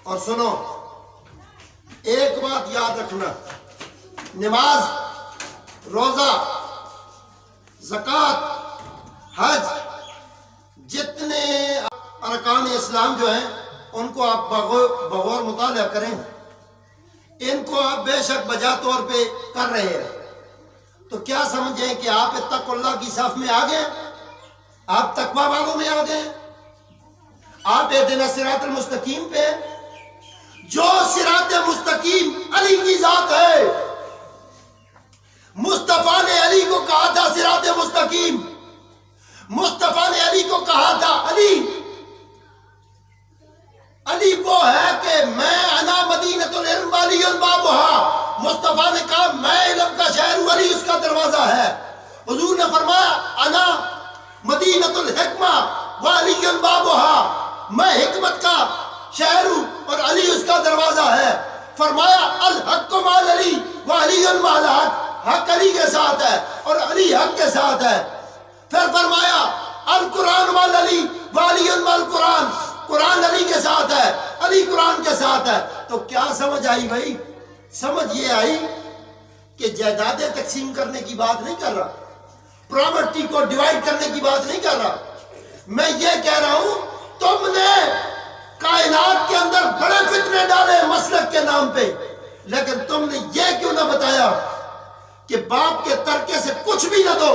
اور سنو ایک بات یاد رکھنا، نماز، روزہ، زکوٰۃ، حج، جتنے ارکان اسلام جو ہیں ان کو آپ بغور مطالعہ کریں، ان کو آپ بے شک بجا طور پہ کر رہے ہیں تو کیا سمجھیں کہ آپ اتقوا اللہ کی صف میں آ گئے، آپ تقوی والوں میں آ گئے، آپ اہدنا الصراط المستقیم پہ؟ جو صراط مستقیم علی کی ذات ہے، مصطفیٰ نے علی کو کہا تھا صراط مستقیم، مصطفیٰ نے علی کو کہا تھا علی وہ ہے کہ میں انا مدینۃ العلم والی بابھا، مصطفیٰ نے کہا میں علم کا شہر ہوں، علی اس کا دروازہ ہے۔ حضور نے فرمایا انا مدینۃ الحکمہ والی بابھا، میں حکمت کا شہر ہوں اور علی اس کا دروازہ ہے۔ فرمایا الحق مع علی وعلی مع الحق، حق علی کے ساتھ ہے اور علی حق کے ساتھ ہے۔ پھر فرمایا القرآن مع علی وعلی مع القرآن، قرآن علی کے ساتھ ہے، علی قرآن کے ساتھ ہے۔ تو کیا سمجھ آئی بھائی؟ سمجھ یہ آئی کہ جائیدادیں تقسیم کرنے کی بات نہیں کر رہا، پراپرٹی کو ڈیوائیڈ کرنے کی بات نہیں کر رہا، میں یہ کہہ رہا ہوں تم نے کائنات کے اندر بڑے فتنے ڈالے مسلک کے نام پہ، لیکن تم نے یہ کیوں نہ بتایا کہ باپ کے ترکے سے کچھ بھی نہ دو،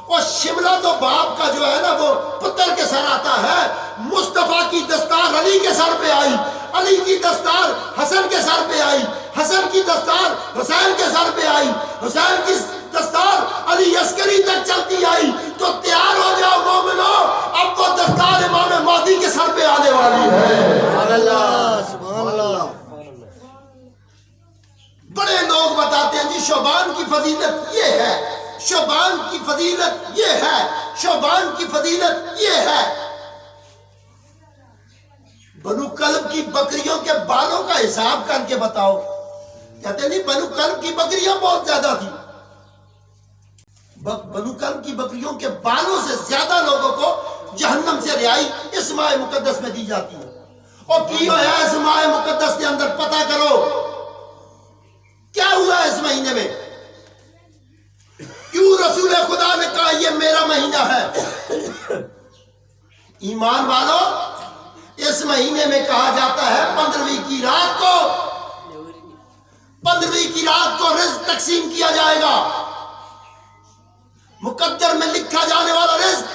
اور شملہ تو باپ کا جو ہے نا وہ پتر کے سر آتا ہے۔ مصطفیٰ کی دستار علی کے سر پہ آئی، علی کی دستار حسن کے سر پہ آئی، حسن کی دستار حسین کے سر پہ آئی، حسین کی دستار علی عسکری تک چلتی آئی۔ تو تیار ہو جاؤ مومنو، اب وہ دستار امام مہدی کے سر پہ آنے والی ہے۔ سبحان اللہ، سبحان اللہ۔ بڑے لوگ بتاتے ہیں جی شعبان کی فضیلت یہ ہے، شعبان کی فضیلت یہ ہے، شعبان کی فضیلت یہ ہے۔ بنو کلب کی بکریوں کے بالوں کا حساب کر کے بتاؤ، کہتے ہیں نہیں بنو کلب کی بکریاں بہت زیادہ تھی، بنو کلب کی بکریوں کے بالوں سے زیادہ لوگوں کو جہنم سے رہائی اس ماہ مقدس میں دی جاتی ہے۔ اور کیوں ہے اس ماہ مقدس کے اندر پتہ کرو کیا ہوا اس مہینے میں، کیوں رسول خدا نے کہا یہ میرا مہینہ ہے؟ ایمان والو، اس مہینے میں کہا جاتا ہے 15ویں کی رات کو رزق تقسیم کیا جائے گا، مقدر میں لکھا جانے والا رزق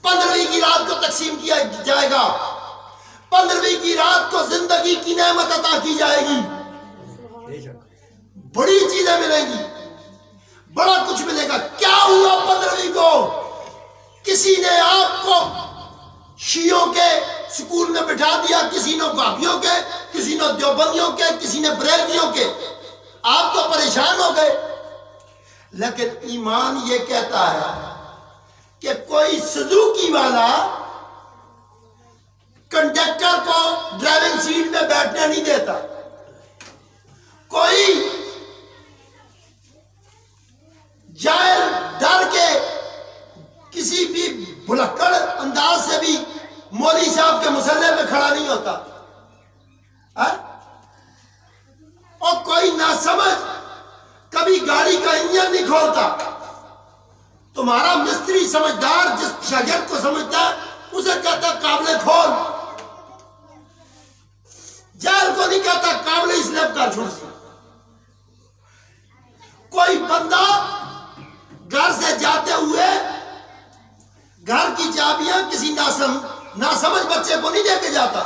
15ویں کی رات کو تقسیم کیا جائے گا، 15ویں کی رات کو زندگی کی نعمت عطا کی جائے گی، بڑی چیزیں ملیں گی، بڑا کچھ ملے گا۔ کیا ہوا 15ویں کو؟ کسی نے آپ کو شیعوں کے سکول میں بٹھا دیا، کسی نے وہابیوں کے، کسی نے دیوبندیوں کے، کسی نے بریلویوں کے، آپ تو پریشان ہو گئے۔ لیکن ایمان یہ کہتا ہے کہ کوئی سزوکی والا کنڈکٹر کو ڈرائیونگ سیٹ پہ بیٹھنے نہیں دیتا، کوئی جائل ڈر کے کسی بھی بھلکڑ انداز سے بھی مولوی صاحب کے مسلح پہ کھڑا نہیں ہوتا، اور کوئی ناسمجھ کبھی گاڑی کا انجن نہیں کھولتا۔ تمہارا مستری سمجھدار جس شاگرد کو سمجھتا ہے اسے کہتا قابل کھول، جائل کو نہیں کہتا قابل اسلیپ کر چھوڑ سی۔ کوئی بندہ گھر سے جاتے ہوئے گھر کی چابیاں کسی ناسمجھ بچے کو نہیں دے کے جاتا۔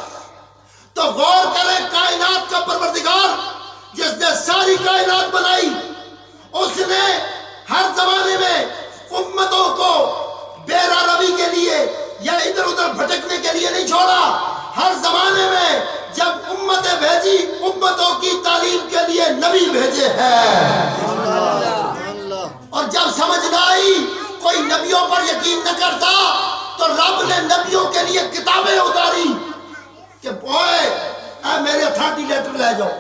تو غور کریں، کائنات کا پروردگار جس نے ساری کائنات بنائی، اس نے ہر زمانے میں امتوں کو بیرا روی کے لیے یا ادھر ادھر بھٹکنے کے لیے نہیں چھوڑا۔ ہر زمانے میں جب امتیں بھیجی، امتوں کی تعلیم کے لیے نبی بھیجے ہیں، اور جب سمجھ نہ آئی، کوئی نبیوں پر یقین نہ کرتا، تو رب نے نبیوں کے لیے کتابیں اتاری کہ اے میرے اتھارٹی لیٹر لے جاؤ،